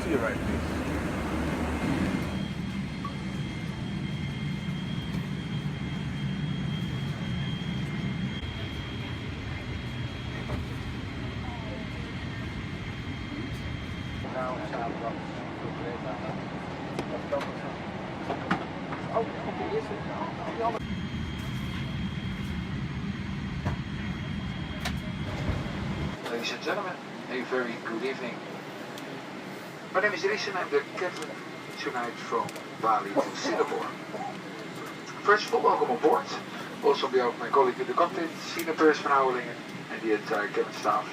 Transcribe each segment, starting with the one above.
to your right, please. Nou, zaterdag. Oh, die eerste. Ladies and gentlemen, a very good evening. My name is Rissen. I'm the captain tonight from Bali to Singapore. First of all, welcome on board. Also on behalf of my colleague in the cockpit, senior Pers van Houwelingen, and the entire cabin staff.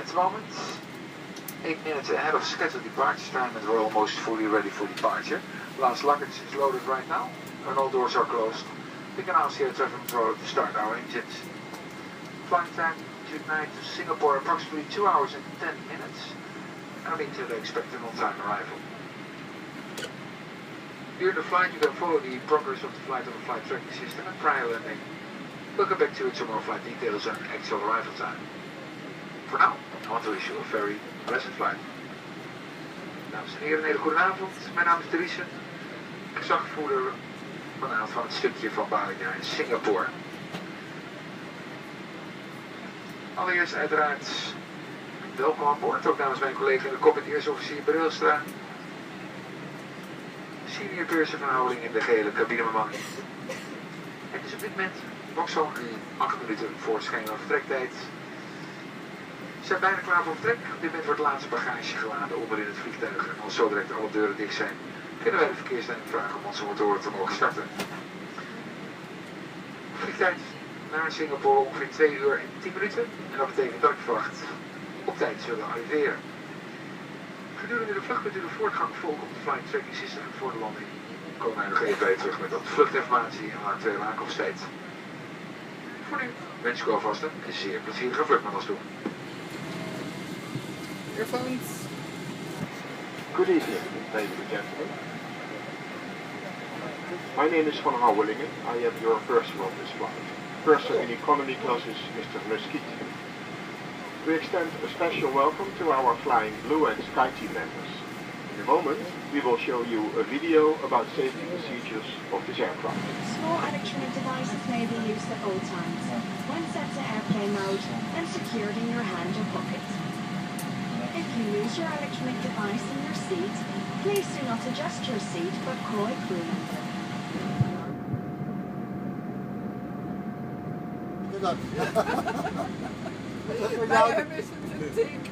At the moment, 8 minutes ahead of scheduled departure time, and we're almost fully ready for departure. Last luggage is loaded right now, and all doors are closed. We can ask the air traffic controller to start our engines. Flight time tonight to Singapore approximately 2 hours and 10 minutes. And we can expect an on-time arrival. During the flight, you can follow the progress of the flight on the flight tracking system and prior landing. We'll come back to it some more flight details and actual arrival time. For now, I want to wish you a very pleasant flight. Dames en heren, een hele goede avond. Mijn naam is Driesen, gezagvoerder vanavond van het stukje van Bali naar Singapore. Allereerst uiteraard welkom aan boord, ook namens mijn collega in de cockpit eerste officier Brilstra, senior Purser van Houweling in de gehele cabinebemanning. Het is op dit moment Vauxhall 8 minuten voor schijnbare vertrektijd. We zijn bijna klaar voor vertrek. Op dit moment wordt het laatste bagage geladen onderin het vliegtuig. En als zo direct alle deuren dicht zijn, kunnen wij de verkeersleiding vragen om onze motoren te mogen starten. Vliegtijd naar Singapore ongeveer 2 uur en 10 minuten. En dat betekent dat ik verwacht op tijd zullen arriveren. Gedurende de vlucht kunt u de voortgang volgen op de flight tracking system. Voor de landing komen wij nog even bij terug met wat vluchtinformatie en actuele aankomsttijd. Voor nu wens ik u alvast een zeer plezierige vlucht met ons toe. Earphones. Good evening, ladies and gentlemen. My name is Van Houwelingen. I am your purser on this flight. Purser in economy class is Mr. Muskiet. We extend a special welcome to our Flying Blue and Sky Team members. In a moment, we will show you a video about safety procedures of this aircraft. Small electronic devices may be used at all times, when set to airplane mode and secured in your hand or pocket. If you lose your electronic device in your seat, please do not adjust your seat but call a crew member. Bij hem is het een tik.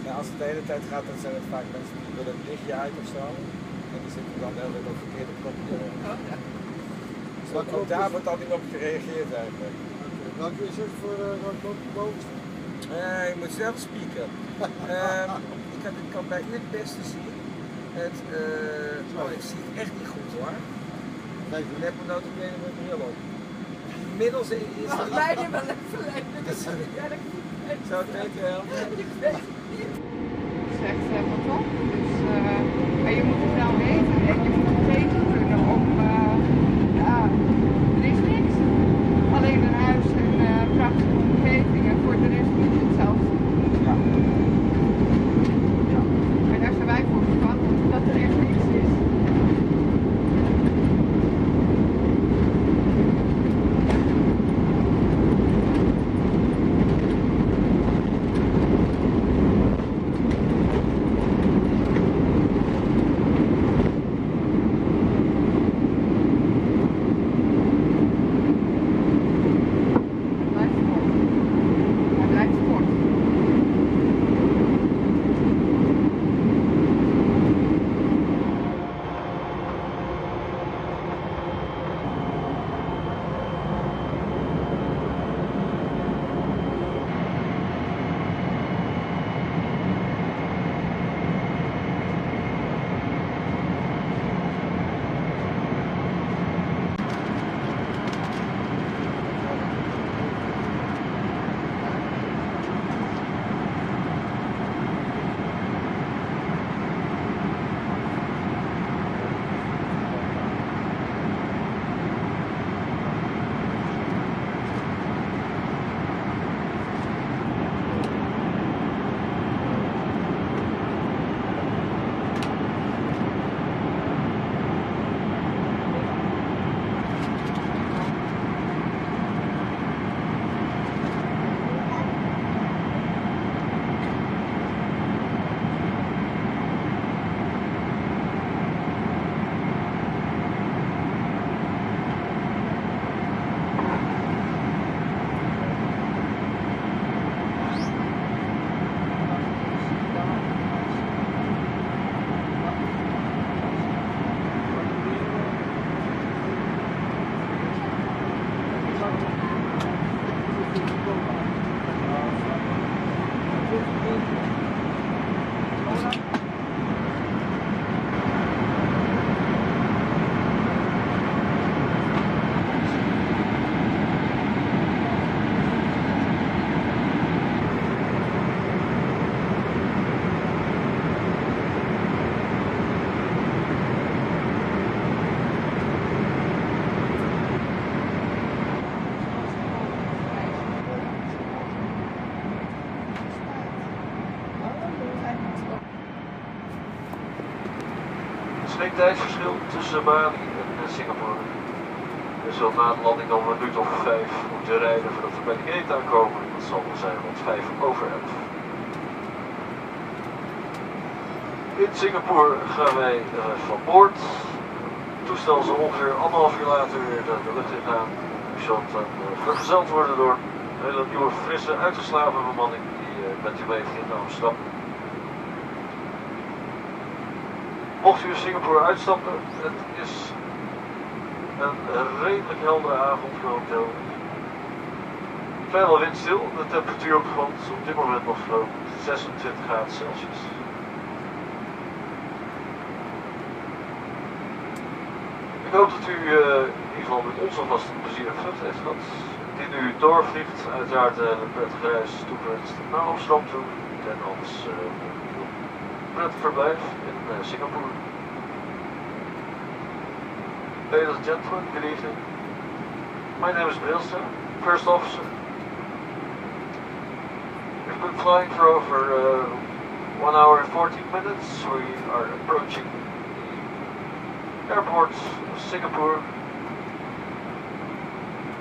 Ja, als het de hele tijd gaat, dan zijn het vaak mensen die willen een lichtje uit of zo. En die zitten dan heel erg op verkeerde knopje. Dus ook daar wordt al niet op gereageerd eigenlijk. Welke is het voor bovenste? Je moet zelf spieken. Ik kan bij u het beste zien. Ik zie het echt niet goed hoor. Ik heb mijn notabene met bril op. Inmiddels is het... Leiden wel even leiden. Zou het weten helpen? Ik weet het niet. Het is echt helemaal top. Dus, maar je moet het wel weten en je moet het tegen kunnen om... ja, er is niks. Alleen een huis en prachtige omgeving en voor de rest moet je het zelf doen. Ja. Maar daar zijn wij voor gevat, dat er echt niks is. tijdsverschil tussen Bali en Singapore. We zullen na de landing al een minuut of 5 moeten rijden voordat we bij de gate aankomen. Dat zal wel zijn rond 11:05. In Singapore gaan wij van boord. Het toestel zal ongeveer 1,5 uur later weer de lucht in gaan. U zult dan vergezeld worden door een hele nieuwe, frisse, uitgeslapen bemanning die met u meegaat naar Amsterdam. Mocht u in Singapore uitstappen, het is een redelijk heldere avond momenteel. Vrijwel windstil, de temperatuur op de grond is op dit moment nog zo'n 26 graden Celsius. Ik hoop dat u in ieder geval met ons alvast een plezierig vlucht heeft gehad. Indien u doorvliegt, uiteraard een prettige reis toegewenst naar Amsterdam toe. En anders een prettig verblijf in Singapore. Ladies and gentlemen, good evening. My name is Brilstra, First Officer. We've been flying for over 1 hour and 14 minutes. We are approaching the airport of Singapore.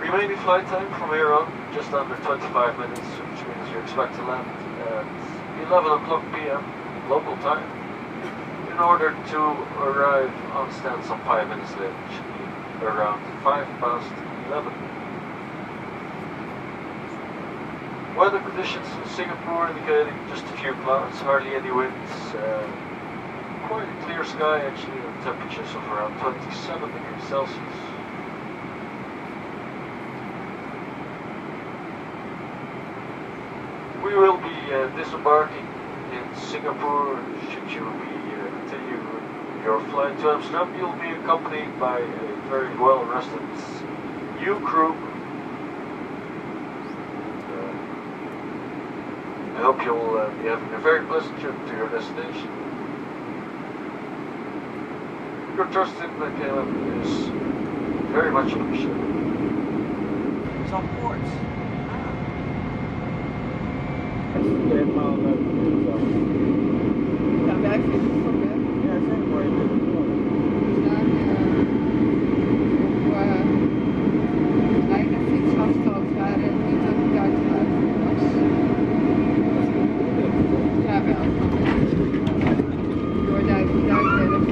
Remaining flight time from here on, just under 25 minutes, which means you expect to land at 11 o'clock p.m. local time, in order to arrive on stand some 5 minutes later, which should be around 11:05. Weather conditions in Singapore indicating just a few clouds, hardly any winds, quite a clear sky actually, and temperatures of around 27 degrees Celsius. We will be disembarking in Singapore. Should you be continue your flight to Amsterdam, you'll be accompanied by a very well-rested U crew. I hope you'll be having a very pleasant trip to your destination. Your trust in the KLM is very much appreciated. It's on port. Ja, wij vinden het voor mij. Ja, het is een mooie plek. We staan op kleine fietsafstand waar het niet dat het uitgeluid was. Ja, wel. Door Duinberg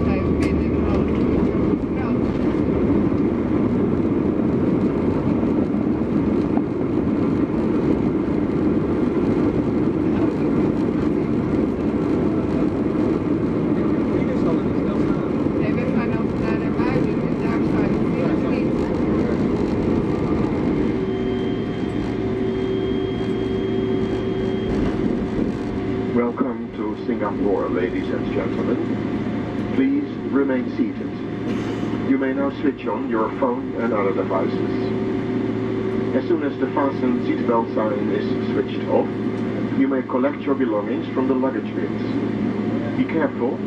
zijn we binnen een half uur. Nou. Nee, we gaan ook naar de Muiden en daar staan we niet. Welcome to Singapore, ladies and gentlemen. Please remain seated. You may now switch on your phone and other devices. As soon as the fasten seatbelt sign is switched off, you may collect your belongings from the luggage bins. Be careful,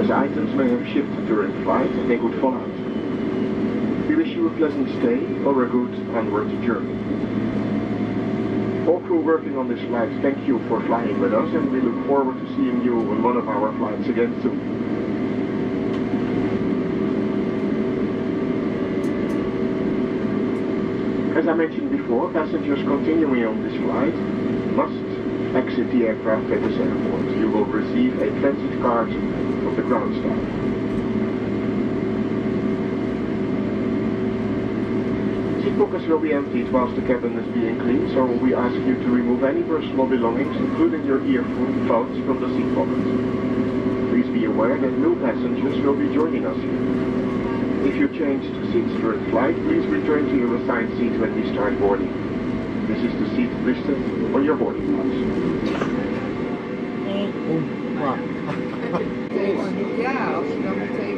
as items may have shifted during flight and they could fall out. We wish you a pleasant stay or a good onward journey. All crew working on this flight, thank you for flying with us, and we look forward to seeing you on one of our flights again soon. As I mentioned before, passengers continuing on this flight must exit the aircraft at this airport. You will receive a transit card from the ground staff. Seat pockets will be emptied whilst the cabin is being cleaned, so we ask you to remove any personal belongings, including your earphones, from the seat pockets. Please be aware that new passengers will be joining us here. If you changed seats during flight, please return to your assigned seat when we start boarding. This is the seat listed on your boarding pass. Ja, als je dan meteen